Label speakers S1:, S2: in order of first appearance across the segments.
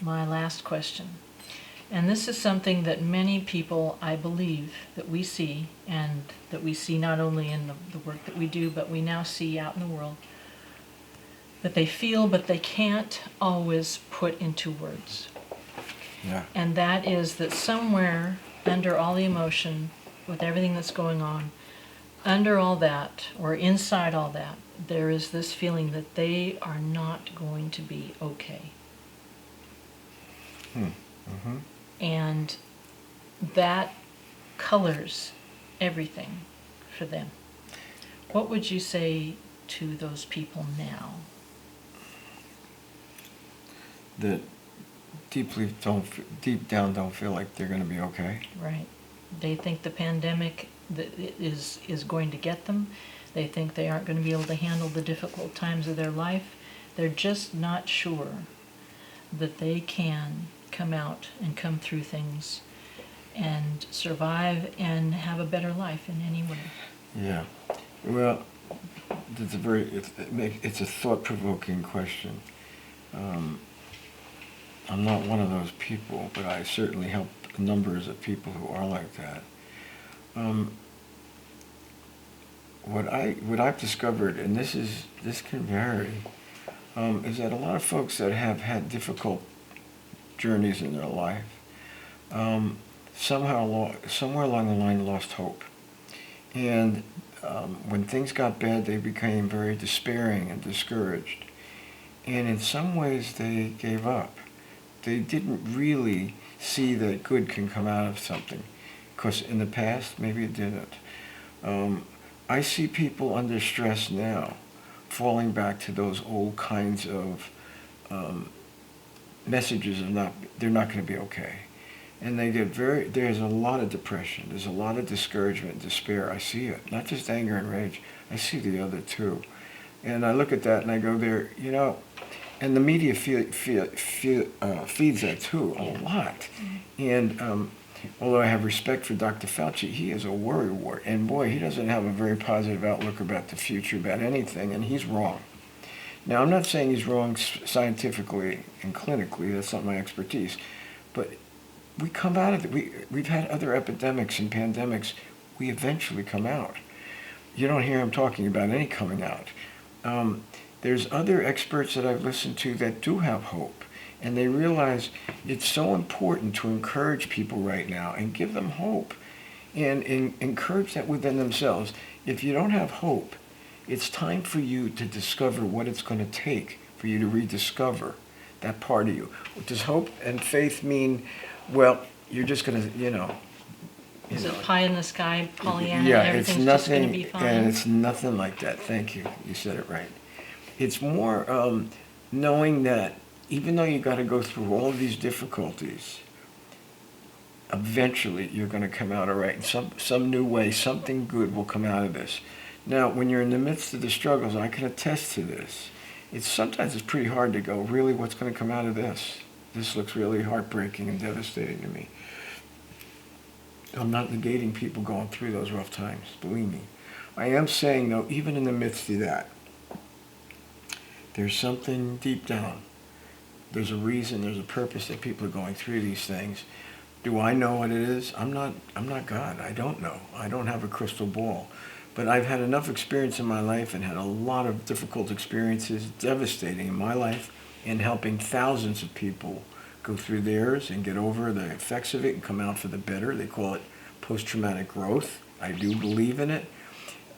S1: my last question. And this is something that many people, I believe, that we see, and that we see not only in the work that we do, but we now see out in the world, that they feel but they can't always put into words.
S2: Yeah.
S1: And that is that somewhere under all the emotion, with everything that's going on, under all that, or inside all that, there is this feeling that they are not going to be okay.
S2: Mm-hmm.
S1: And that colors everything for them. What would you say to those people now?
S2: That deep down don't feel like they're going to be okay.
S1: Right. They think the pandemic is going to get them. They think they aren't going to be able to handle the difficult times of their life. They're just not sure that they can come out and come through things and survive and have a better life in any way.
S2: Yeah. Well, it's a thought-provoking question. I'm not one of those people, but I certainly help numbers of people who are like that. What I've discovered, and this can vary, is that a lot of folks that have had difficult journeys in their life, somewhere along the line lost hope. And when things got bad, they became very despairing and discouraged. And in some ways, they gave up. They didn't really see that good can come out of something, because in the past, maybe it didn't. I see people under stress now falling back to those old kinds of messages of they're not going to be okay. And they get there's a lot of depression, there's a lot of discouragement and despair. I see it, not just anger and rage, I see the other too. And I look at that and I go there, and the media feeds that too, a lot. And although I have respect for Dr. Fauci, he is a worrywart. And boy, he doesn't have a very positive outlook about the future, about anything, and he's wrong. Now, I'm not saying he's wrong scientifically and clinically, that's not my expertise, but we come out of it. We've had other epidemics and pandemics. We eventually come out. You don't hear him talking about any coming out. There's other experts that I've listened to that do have hope, and they realize it's so important to encourage people right now and give them hope and encourage that within themselves. If you don't have hope, it's time for you to discover what it's going to take for you to rediscover that part of you. Does hope and faith mean, well, you're just going to,
S1: Is it pie in the sky, Pollyanna,
S2: yeah,
S1: everything's just going to be fine?
S2: And it's nothing like that. Thank you. You said it right. It's more knowing that even though you got to go through all of these difficulties, eventually you're going to come out all right. In some new way, something good will come out of this. Now, when you're in the midst of the struggles, I can attest to this. Sometimes it's pretty hard to go, really, what's going to come out of this? This looks really heartbreaking and devastating to me. I'm not negating people going through those rough times, believe me. I am saying, though, even in the midst of that, there's something deep down. There's a reason, there's a purpose that people are going through these things. Do I know what it is? I'm not God. I don't know. I don't have a crystal ball. But I've had enough experience in my life and had a lot of difficult experiences, devastating in my life, in helping thousands of people go through theirs and get over the effects of it and come out for the better. They call it post-traumatic growth. I do believe in it.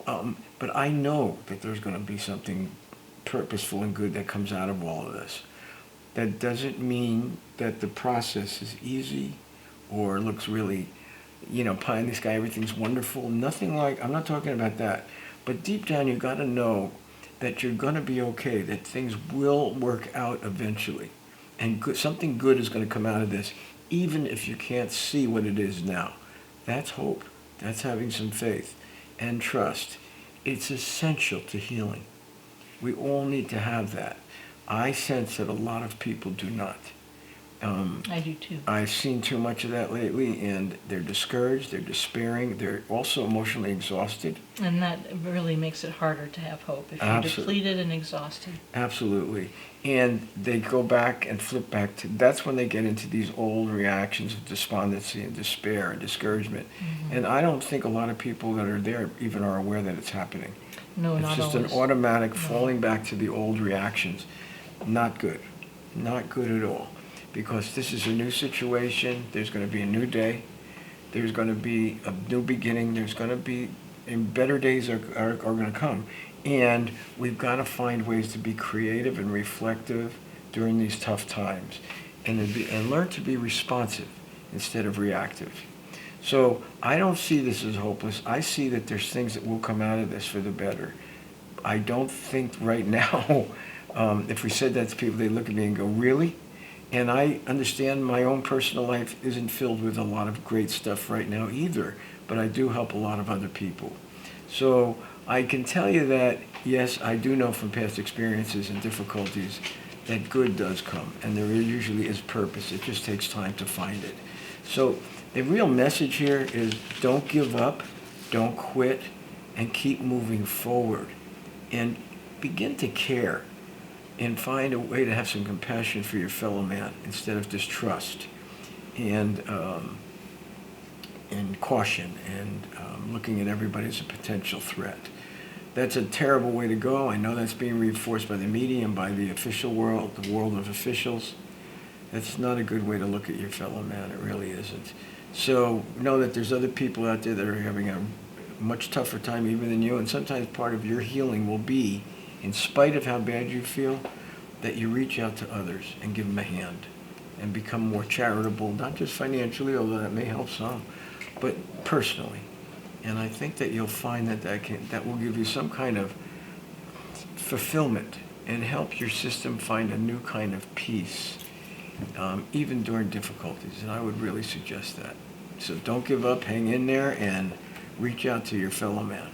S2: But I know that there's going to be something purposeful and good that comes out of all of this. That doesn't mean that the process is easy or looks really, pie in the sky, everything's wonderful. Nothing like, I'm not talking about that. But deep down, you got to know that you're going to be okay, that things will work out eventually. And something good is going to come out of this, even if you can't see what it is now. That's hope. That's having some faith and trust. It's essential to healing. We all need to have that. I sense that a lot of people do not.
S1: I do too.
S2: I've seen too much of that lately, and they're discouraged, they're despairing, they're also emotionally exhausted.
S1: And that really makes it harder to have hope if you're
S2: Absolutely.
S1: depleted and exhausted.
S2: Absolutely. And they go back and flip back to, that's when they get into these old reactions of despondency and despair and discouragement.
S1: Mhm.
S2: And I don't think a lot of people that are there even are aware that it's happening.
S1: No,
S2: It's
S1: not
S2: just
S1: always.
S2: an automatic
S1: No.
S2: falling back to the old reactions. Not good. Not good at all. Because this is a new situation. There's going to be a new day. There's going to be a new beginning. There's going to be, and better days are going to come. And we've got to find ways to be creative and reflective during these tough times, and learn to be responsive instead of reactive. So I don't see this as hopeless. I see that there's things that will come out of this for the better. I don't think right now, if we said that to people, they look at me and go, really? And I understand my own personal life isn't filled with a lot of great stuff right now either, but I do help a lot of other people. So I can tell you that, yes, I do know from past experiences and difficulties that good does come, and there usually is purpose. It just takes time to find it. So the real message here is don't give up, don't quit, and keep moving forward. And begin to care and find a way to have some compassion for your fellow man instead of distrust and caution and looking at everybody as a potential threat. That's a terrible way to go. I know that's being reinforced by the media and by the official world, the world of officials. That's not a good way to look at your fellow man. It really isn't. So know that there's other people out there that are having a much tougher time even than you, and sometimes part of your healing will be, in spite of how bad you feel, that you reach out to others and give them a hand and become more charitable, not just financially, although that may help some, but personally. And I think that you'll find that that will give you some kind of fulfillment and help your system find a new kind of peace, even during difficulties. And I would really suggest that. So don't give up, hang in there, and reach out to your fellow man.